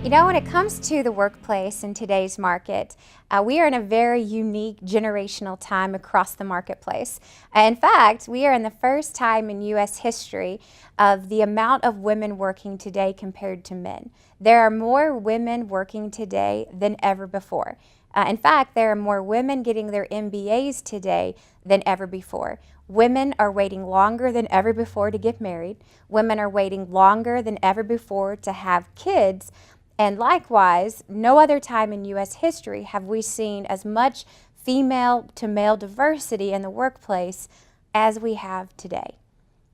You know, when it comes to the workplace in today's market, we are in a very unique generational time across the marketplace. In fact, we are in the first time in U.S. history of the amount of women working today compared to men. There are more women working today than ever before. In fact, there are more women getting their MBAs today than ever before. Women are waiting longer than ever before to get married. Women are waiting longer than ever before to have kids. And likewise, no other time in U.S. history have we seen as much female to male diversity in the workplace as we have today.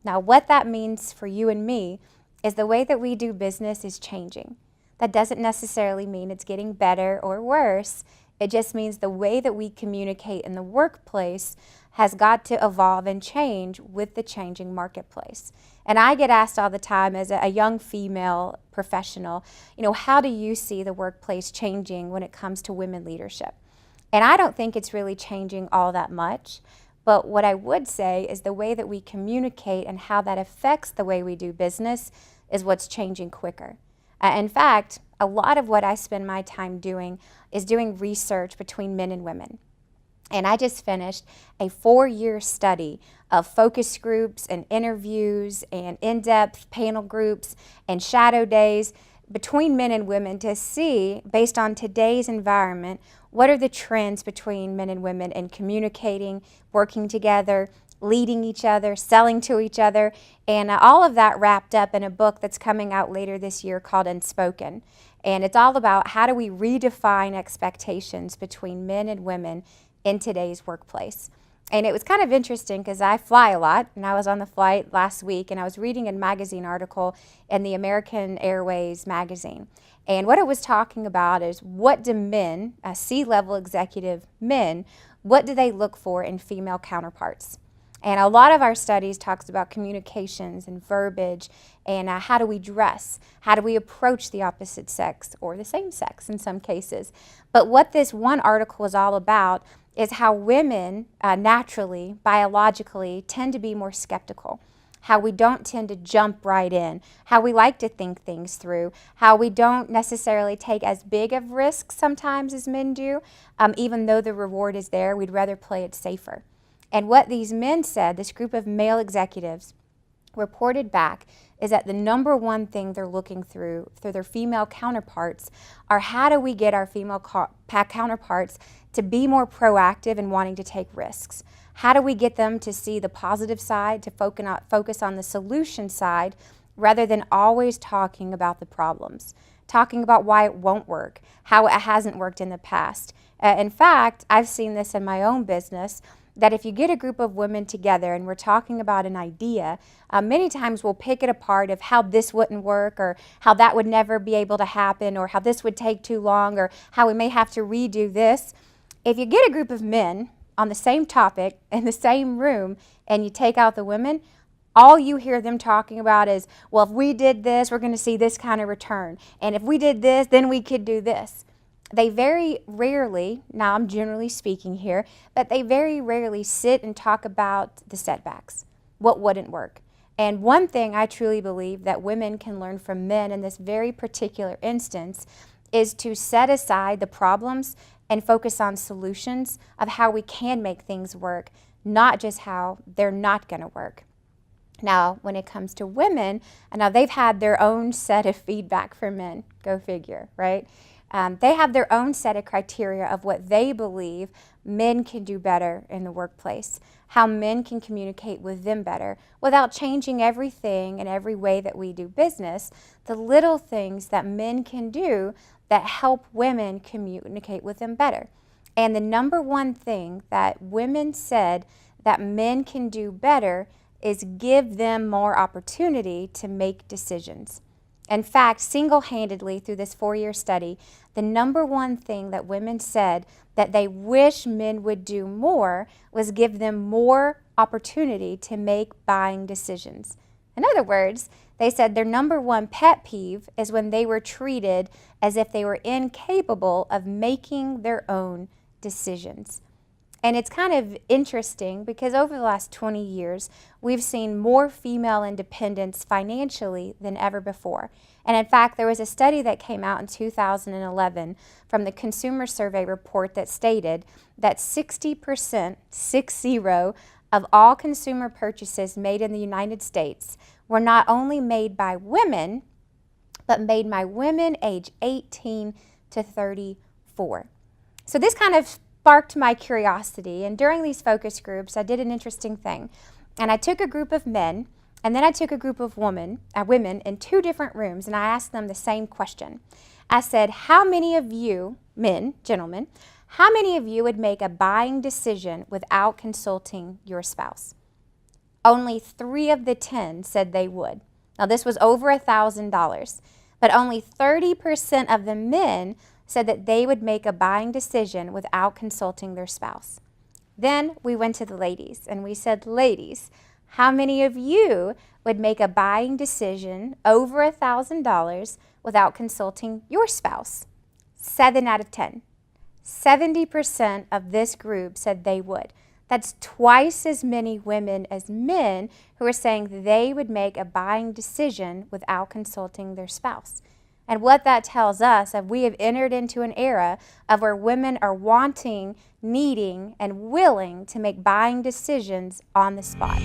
Now, what that means for you and me is the way that we do business is changing. That doesn't necessarily mean it's getting better or worse. It just means the way that we communicate in the workplace has got to evolve and change with the changing marketplace. And I get asked all the time as a young female professional, how do you see the workplace changing when it comes to women leadership? And I don't think it's really changing all that much. But what I would say is the way that we communicate and how that affects the way we do business is what's changing quicker. In fact, a lot of what I spend my time doing is doing research between men and women. And I just finished a 4-year study of focus groups and interviews and in-depth panel groups and shadow days between men and women to see, based on today's environment, what are the trends between men and women in communicating, working together, leading each other, selling to each other, and all of that wrapped up in a book that's coming out later this year called Unspoken. And it's all about how do we redefine expectations between men and women in today's workplace. And it was kind of interesting because I fly a lot, and I was on the flight last week, and I was reading a magazine article in the American Airways magazine. And what it was talking about is what do men, C-level executive men, what do they look for in female counterparts? And a lot of our studies talks about communications and verbiage and how do we dress? How do we approach the opposite sex or the same sex in some cases? But what this one article is all about is how women naturally, biologically, tend to be more skeptical, how we don't tend to jump right in, how we like to think things through, how we don't necessarily take as big of risks sometimes as men do, even though the reward is there, we'd rather play it safer. And what these men said, this group of male executives reported back, is that the number one thing they're looking through their female counterparts are how do we get our female counterparts to be more proactive in wanting to take risks? How do we get them to see the positive side, to focus on the solution side, rather than always talking about the problems, talking about why it won't work, how it hasn't worked in the past? In fact, I've seen this in my own business, that if you get a group of women together and we're talking about an idea, many times we'll pick it apart of how this wouldn't work or how that would never be able to happen or how this would take too long or how we may have to redo this. If you get a group of men on the same topic in the same room and you take out the women, all you hear them talking about is, well, if we did this, we're going to see this kind of return. And if we did this, then we could do this. They very rarely, now I'm generally speaking here, but they very rarely sit and talk about the setbacks, what wouldn't work. And one thing I truly believe that women can learn from men in this very particular instance is to set aside the problems and focus on solutions of how we can make things work, not just how they're not going to work. Now, when it comes to women, now they've had their own set of feedback from men, go figure, right? They have their own set of criteria of what they believe men can do better in the workplace, how men can communicate with them better without changing everything and every way that we do business, the little things that men can do that help women communicate with them better. And the number one thing that women said that men can do better is give them more opportunity to make decisions. In fact, single-handedly through this 4-year study, the number one thing that women said that they wish men would do more was give them more opportunity to make buying decisions. In other words, they said their number one pet peeve is when they were treated as if they were incapable of making their own decisions. And it's kind of interesting because over the last 20 years, we've seen more female independence financially than ever before. And in fact, there was a study that came out in 2011 from the Consumer Survey report that stated that 60%, 60, of all consumer purchases made in the United States were not only made by women, but made by women age 18 to 34. So this kind of sparked my curiosity, and during these focus groups, I did an interesting thing. And I took a group of men, and then I took a group of women in two different rooms, and I asked them the same question. I said, how many of you, men, gentlemen, how many of you would make a buying decision without consulting your spouse? Only 3 of the 10 said they would. Now this was over $1,000, but only 30% of the men said that they would make a buying decision without consulting their spouse. Then we went to the ladies and we said, ladies, how many of you would make a buying decision over $1,000 without consulting your spouse? 7 out of 10. 70% of this group said they would. That's twice as many women as men who are saying they would make a buying decision without consulting their spouse. And what that tells us is we have entered into an era of where women are wanting, needing, and willing to make buying decisions on the spot.